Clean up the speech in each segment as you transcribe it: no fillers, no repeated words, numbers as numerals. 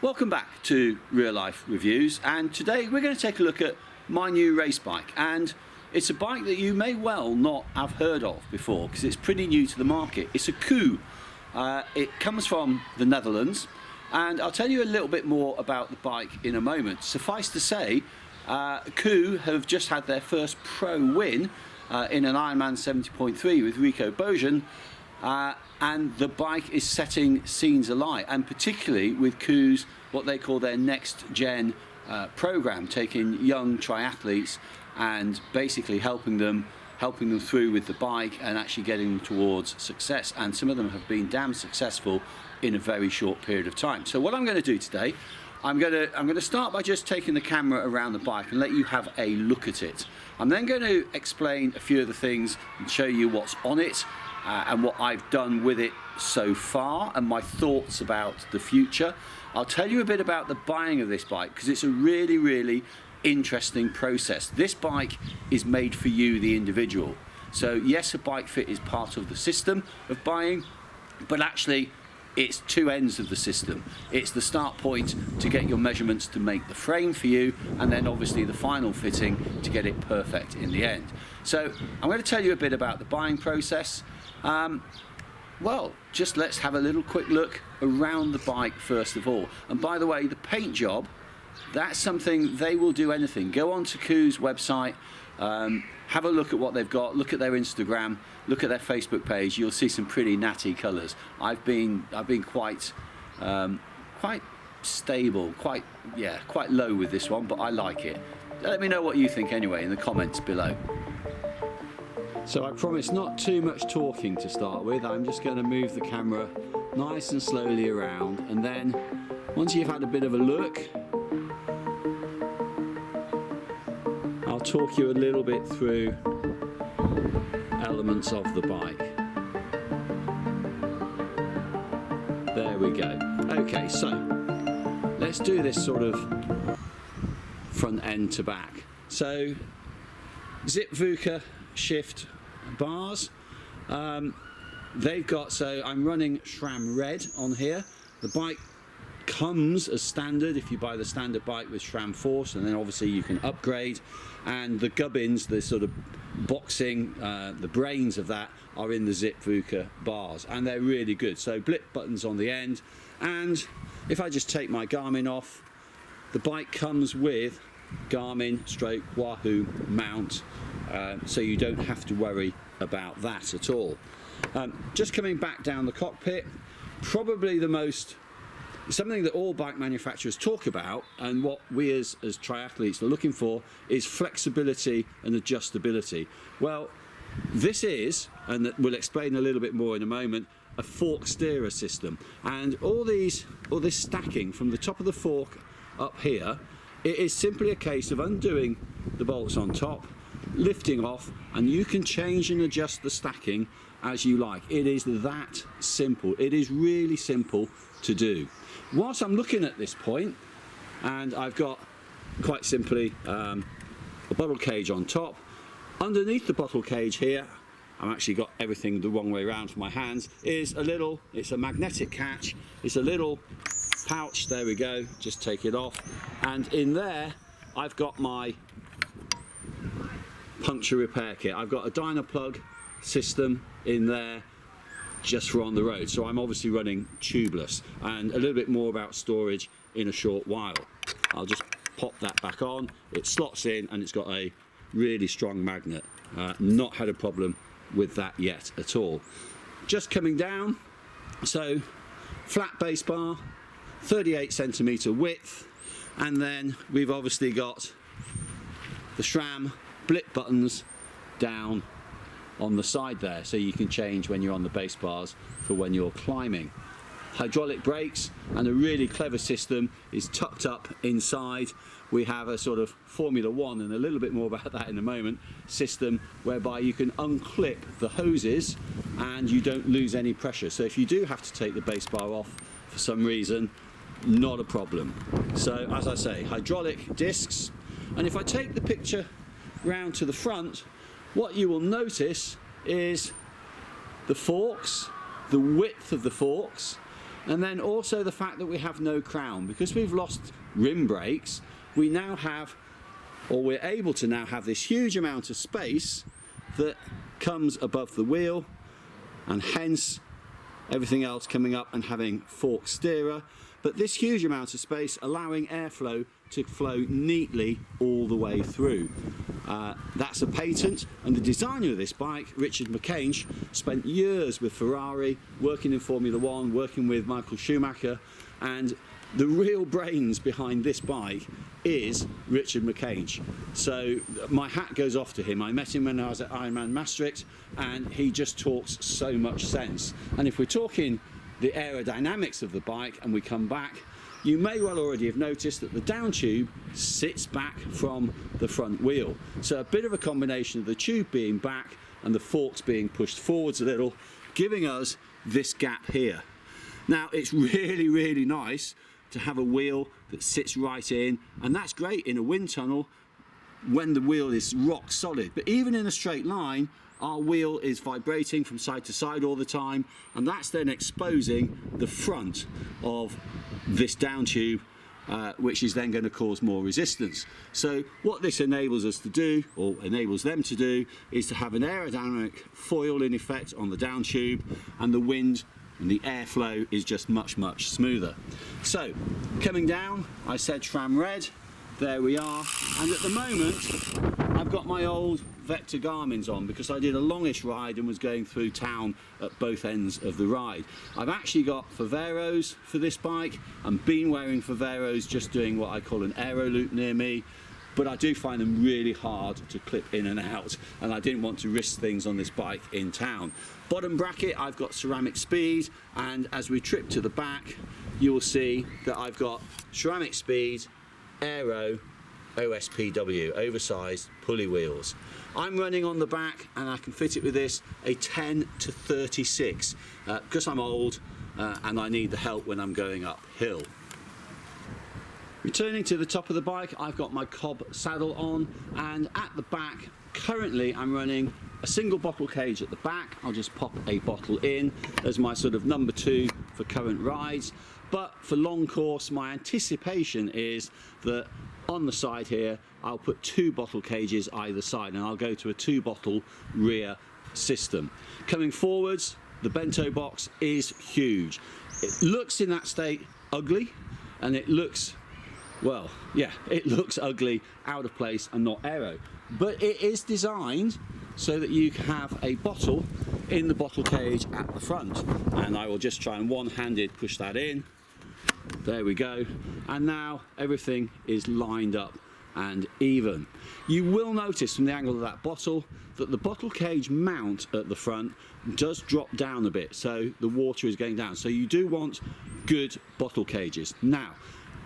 Welcome back to Real Life Reviews, and today we're going to take a look at my new race bike. And it's a bike that you may well not have heard of before because it's pretty new to the market. It's a Ku. It comes from the Netherlands, and I'll tell you a little bit more about the bike in a moment. Suffice to say, Ku have just had their first pro win in an Ironman 70.3 with Rico Bojan. And the bike is setting scenes alight, and particularly with Ku's what they call their next gen program, taking young triathletes and basically helping them through with the bike and actually getting them towards success. And some of them have been damn successful in a very short period of time. So what I'm going to do today, I'm going to start by just taking the camera around the bike and let you have a look at it. I'm then going to explain a few of the things and show you what's on it. And what I've done with it so far and my thoughts about the future. I'll tell you a bit about the buying of this bike because it's a really interesting process. This bike is made for you, the individual. So yes, a bike fit is part of the system of buying, but actually it's two ends of the system. It's the start point to get your measurements to make the frame for you, and then obviously the final fitting to get it perfect in the end. So I'm going to tell you a bit about the buying process. Well, just let's have a little quick look around the bike first of all. And by the way, the paint job, that's something they will do anything. Go on to Ku's website, have a look at what they've got, look at their Instagram, look at their Facebook page. You'll see some pretty natty colours. I've been quite stable, quite low with this one, but I like it. Let me know what you think anyway in the comments below. So I promise not too much talking to start with. I'm just going to move the camera nice and slowly around, and then once you've had a bit of a look, I'll talk you a little bit through elements of the bike. There we go. Okay, so let's do this sort of front end to back. So Zip VUCA shift bars, they've got, so I'm running SRAM red on here. The bike comes as standard if you buy the standard bike with SRAM Force, and then obviously you can upgrade, and the gubbins, the sort of boxing, the brains of that are in the Zip VUCA bars, and they're really good. So blip buttons on the end, and if I just take my Garmin off, the bike comes with Garmin stroke Wahoo mount, so you don't have to worry about that at all. Just coming back down the cockpit, probably something that all bike manufacturers talk about, and what we as triathletes are looking for, is flexibility and adjustability. Well, this is, and we'll explain a little bit more in a moment, a fork steerer system, and all this stacking from the top of the fork up here, it is simply a case of undoing the bolts on top, lifting off, and you can change and adjust the stacking as you like. It is that simple. It is really simple to do. Whilst I'm looking at this point, and I've got quite simply a bottle cage on top. Underneath the bottle cage here, I've actually got everything the wrong way around for my hands, it's a magnetic catch. It's a little pouch, there we go, just take it off, and in there I've got my puncture repair kit. I've got a Dynaplug system in there just for on the road, so I'm obviously running tubeless, and a little bit more about storage in a short while. I'll just pop that back on, it slots in, and it's got a really strong magnet. Not had a problem with that yet at all. Just coming down, so flat base bar, 38cm width, and then we've obviously got the SRAM blip buttons down on the side there, so you can change when you're on the base bars for when you're climbing. Hydraulic brakes, and a really clever system is tucked up inside. We have a sort of Formula One, and a little bit more about that in a moment, system whereby you can unclip the hoses and you don't lose any pressure. So if you do have to take the base bar off for some reason, not a problem. So as I say, hydraulic discs, and if I take the picture round to the front, what you will notice is the forks, the width of the forks, And then also the fact that we have no crown. Because we've lost rim brakes, we now have, or we're able to now have, this huge amount of space that comes above the wheel, and hence everything else coming up and having fork steerer. But this huge amount of space allowing airflow to flow neatly all the way through. That's a patent, and the designer of this bike, Richard McCange, spent years with Ferrari, working in Formula One, working with Michael Schumacher, and the real brains behind this bike is Richard McCange. So my hat goes off to him. I met him when I was at Ironman Maastricht, and he just talks so much sense. And if we're talking the aerodynamics of the bike and we come back, you may well already have noticed that the down tube sits back from the front wheel. So a bit of a combination of the tube being back and the forks being pushed forwards a little, giving us this gap here. Now it's really, really nice to have a wheel that sits right in, and that's great in a wind tunnel when the wheel is rock solid. But even in a straight line, our wheel is vibrating from side to side all the time, and that's then exposing the front of this down tube, which is then going to cause more resistance. So what this enables us to do, or enables them to do, is to have an aerodynamic foil in effect on the down tube, and the wind and the airflow is just much, much smoother. So coming down, I said tram red, there we are, and at the moment I've got my old Vector Garmin's on because I did a longish ride and was going through town at both ends of the ride. I've actually got Faveros for this bike. I've been wearing Faveros, just doing what I call an aero loop near me, but I do find them really hard to clip in and out, and I didn't want to risk things on this bike in town. Bottom bracket, I've got ceramic speed, and as we trip to the back, you will see that I've got ceramic speed, aero, OSPW, oversized pulley wheels. I'm running on the back, and I can fit it with this, a 10 to 36, because I'm old and I need the help when I'm going uphill. Returning to the top of the bike, I've got my Cobb saddle on, and at the back, currently I'm running a single bottle cage at the back. I'll just pop a bottle in as my sort of number 2 for current rides. But for long course, my anticipation is that on the side here, I'll put 2 bottle cages either side, and I'll go to a 2 bottle rear system. Coming forwards, the bento box is huge. It looks in that state ugly, and it looks, well, yeah, it looks ugly, out of place and not aero. But it is designed so that you can have a bottle in the bottle cage at the front. And I will just try and one-handed push that in. There we go. And now everything is lined up and even. You will notice from the angle of that bottle that the bottle cage mount at the front does drop down a bit, so the water is going down. So you do want good bottle cages. Now,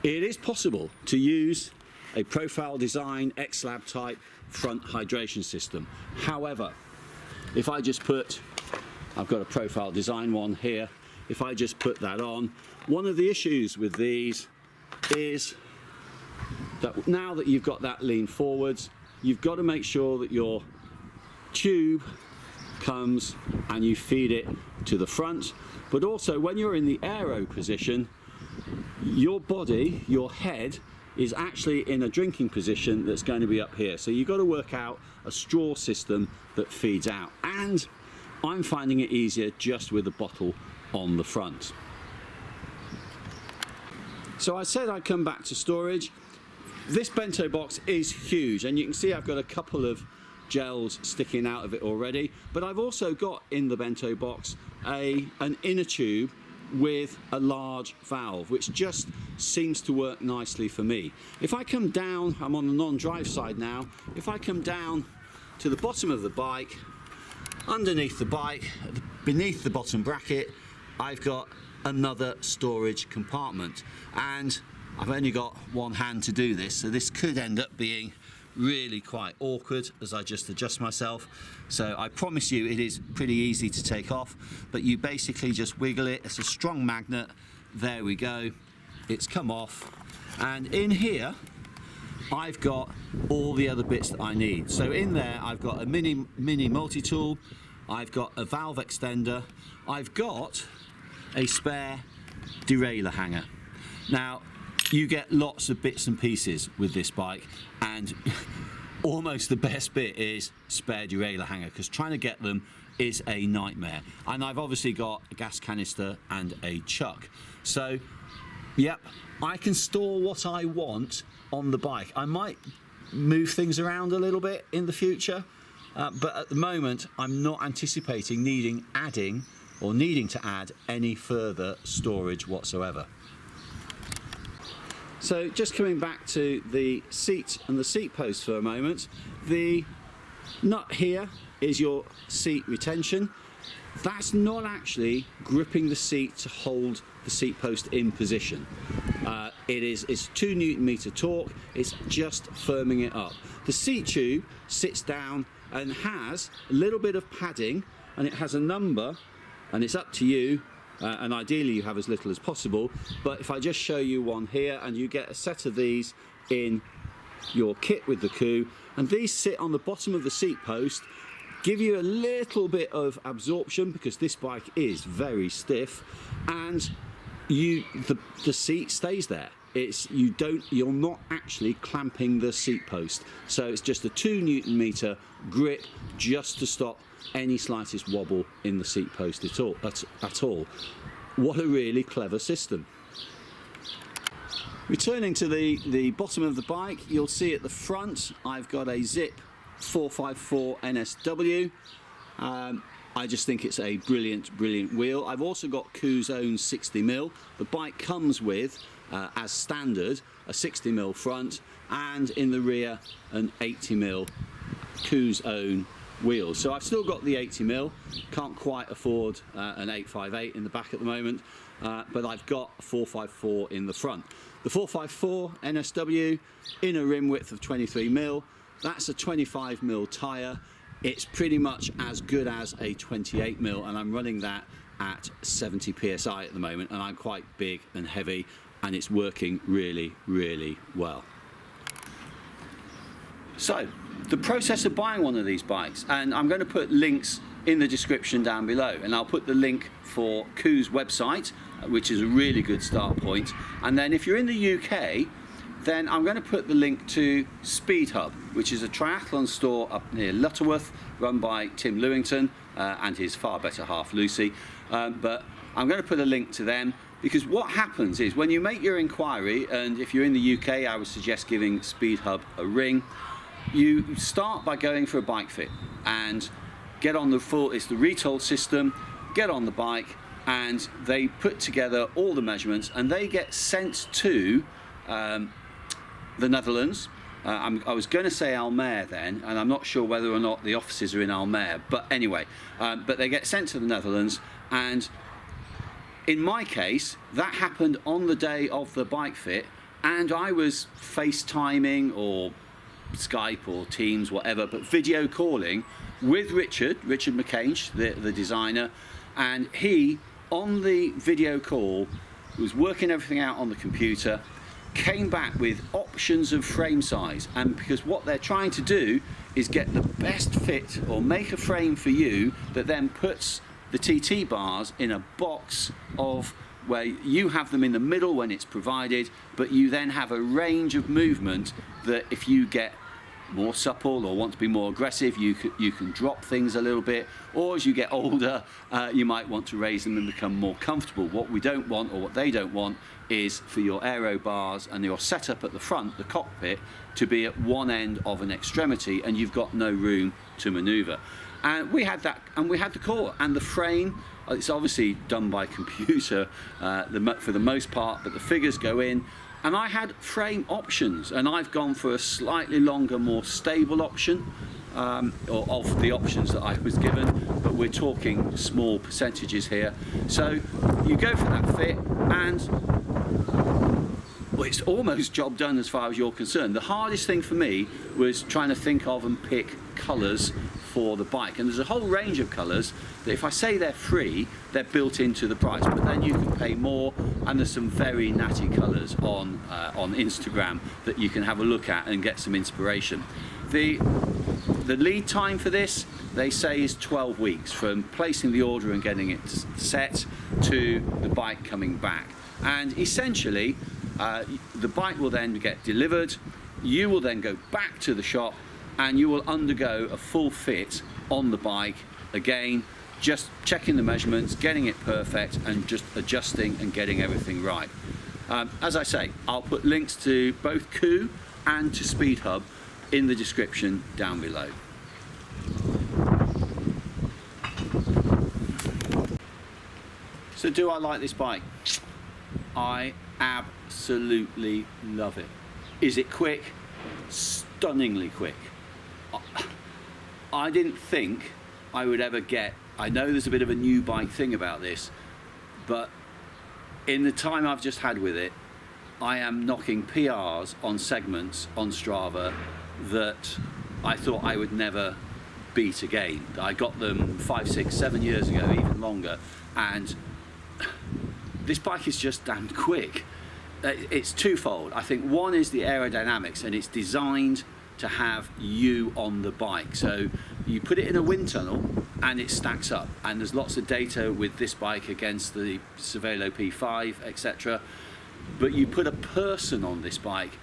it is possible to use a profile design X-Lab type front hydration system. However, if I just put, I've got a profile design one here, if I just put that on, one of the issues with these is that now that you've got that lean forwards, you've got to make sure that your tube comes and you feed it to the front, but also when you're in the aero position, your body, your head, is actually in a drinking position that's going to be up here. So you've got to work out a straw system that feeds out. And I'm finding it easier just with a bottle on the front. So I said I'd come back to storage. This bento box is huge, and you can see I've got a couple of gels sticking out of it already, but I've also got in the bento box an inner tube with a large valve, which just seems to work nicely for me. If I come down, I'm on the non-drive side now, if I come down to the bottom of the bike, underneath the bike, beneath the bottom bracket, I've got another storage compartment, and I've only got one hand to do this, so this could end up being really quite awkward as I just adjust myself. So I promise you it is pretty easy to take off, but you basically just wiggle it. It's a strong magnet. There we go, it's come off, and in here I've got all the other bits that I need. So in there I've got a mini multi-tool, I've got a valve extender, I've got a spare derailleur hanger. Now, you get lots of bits and pieces with this bike, and almost the best bit is spare derailleur hanger, because trying to get them is a nightmare. And I've obviously got a gas canister and a chuck. So, yep, I can store what I want on the bike. I might move things around a little bit in the future, but at the moment I'm not anticipating needing to add any further storage whatsoever. So just coming back to the seat and the seat post for a moment, the nut here is your seat retention. That's not actually gripping the seat to hold the seat post in position. It's 2 Nm torque, it's just firming it up. The seat tube sits down and has a little bit of padding, and it has a number, and it's up to you, and ideally you have as little as possible, but if I just show you one here, and you get a set of these in your kit with the Ku, and these sit on the bottom of the seat post, give you a little bit of absorption because this bike is very stiff, and the seat stays there. You're not actually clamping the seat post, so it's just a 2 Nm grip just to stop any slightest wobble in the seat post at all. What a really clever system. Returning to the bottom of the bike, you'll see at the front I've got a Zip 454 NSW. I just think it's a brilliant wheel. I've also got Ku's own 60mm. The bike comes with, as standard, a 60mm front, and in the rear an 80mm Ku's own wheel. So I've still got the 80mm, can't quite afford an 858 in the back at the moment, but I've got a 454 in the front. The 454 NSW in a rim width of 23mm, that's a 25mm tyre. It's pretty much as good as a 28mm, and I'm running that at 70 psi at the moment, and I'm quite big and heavy, and it's working really well. So the process of buying one of these bikes, and I'm going to put links in the description down below, and I'll put the link for Ku's website, which is a really good start point, and then if you're in the UK, then I'm going to put the link to Speed Hub, which is a triathlon store up near Lutterworth, run by Tim Lewington and his far better half Lucy, but I'm going to put a link to them, because what happens is when you make your inquiry, and if you're in the UK I would suggest giving Speed Hub a ring, you start by going for a bike fit and get on it's the retold system, get on the bike, and they put together all the measurements and they get sent to the Netherlands. I was going to say Almere then, and I'm not sure whether or not the offices are in Almere, but anyway, but they get sent to the Netherlands, and in my case that happened on the day of the bike fit, and I was FaceTiming or Skype or Teams, whatever, but video calling with Richard McCange, the designer, and he on the video call was working everything out on the computer, came back with options of frame size, and because what they're trying to do is get the best fit or make a frame for you that then puts the TT bars in a box of where you have them in the middle when it's provided, but you then have a range of movement that if you get more supple or want to be more aggressive, you can drop things a little bit, or as you get older you might want to raise them and become more comfortable. What we don't want, or what they don't want, is for your aero bars and your setup at the front, the cockpit, to be at one end of an extremity and you've got no room to maneuver. And we had that, and we had the core and the frame. It's obviously done by computer for the most part, but the figures go in, and I had frame options, and I've gone for a slightly longer, more stable option, or of the options that I was given, but we're talking small percentages here. So you go for that fit, and well, it's almost job done as far as you're concerned. The hardest thing for me was trying to think of and pick colours for the bike, and there's a whole range of colours that if I say they're free, they're built into the price, but then you can pay more, and there's some very natty colours on Instagram that you can have a look at and get some inspiration. The The lead time for this, they say, is 12 weeks from placing the order and getting it set to the bike coming back. And essentially, the bike will then get delivered, you will then go back to the shop and you will undergo a full fit on the bike again, just checking the measurements, getting it perfect and just adjusting and getting everything right. As I say, I'll put links to both Ku and to Speed Hub in the description down below. So do I like this bike? I absolutely love it. Is it quick? Stunningly quick. I didn't think I would ever get, I know there's a bit of a new bike thing about this, but in the time I've just had with it, I am knocking PRs on segments on Strava that I thought I would never beat again. I got them 5, 6, 7 years ago, even longer, and this bike is just damn quick. It's twofold. I think one is the aerodynamics, and it's designed to have you on the bike. So you put it in a wind tunnel and it stacks up, and there's lots of data with this bike against the Cervelo P5, etc. But you put a person on this bike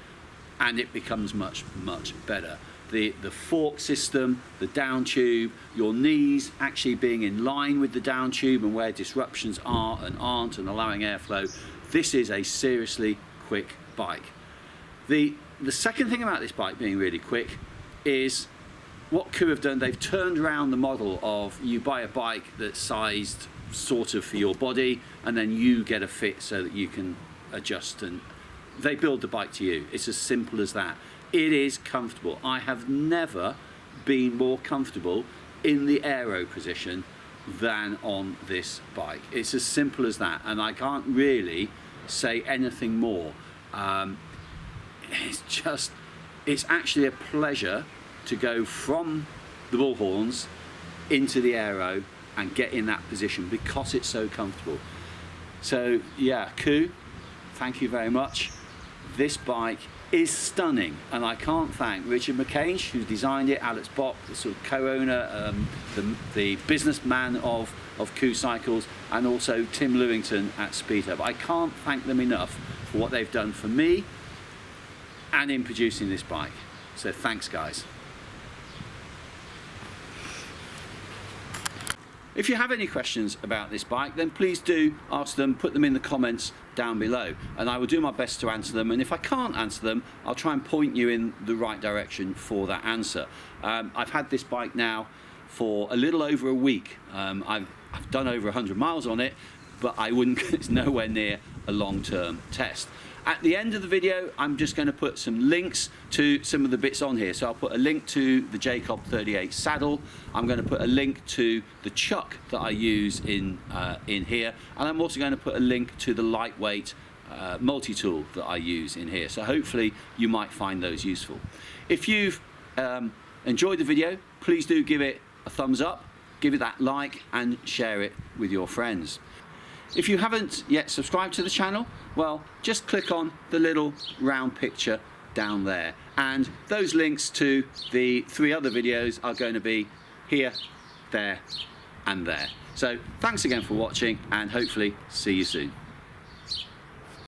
and it becomes much better. The fork system, the down tube, your knees actually being in line with the down tube and where disruptions are and aren't, and allowing airflow. This is a seriously quick bike. The second thing about this bike being really quick is what Ku have done. They've turned around the model of you buy a bike that's sized sort of for your body and then you get a fit so that you can adjust, and they build the bike to you. It's as simple as that. It is comfortable. I have never been more comfortable in the aero position than on this bike. It's as simple as that, and I can't really say anything more. It's actually a pleasure to go from the bullhorns into the aero and get in that position because it's so comfortable. So yeah, Ku, thank you very much. This bike is stunning, and I can't thank Richard McCain, who designed it, Alex Bock, the sort of co-owner, the businessman of Ku Cycles, and also Tim Lewington at Speed Hub. I can't thank them enough for what they've done for me and in producing this bike. So thanks, guys. If you have any questions about this bike, then please do ask them, put them in the comments down below, and I will do my best to answer them, and if I can't answer them, I'll try and point you in the right direction for that answer. I've had this bike now for a little over a week. I've done over 100 miles on it, but I wouldn't, it's nowhere near a long-term test. At the end of the video, I'm just going to put some links to some of the bits on here. So I'll put a link to the Jacob 38 saddle. I'm going to put a link to the chuck that I use in here. And I'm also going to put a link to the lightweight multi-tool that I use in here. So hopefully you might find those useful. If you've enjoyed the video, please do give it a thumbs up, give it that like and share it with your friends. If you haven't yet subscribed to the channel, well, just click on the little round picture down there, and those links to the 3 other videos are going to be here, there and there. So thanks again for watching, and hopefully see you soon.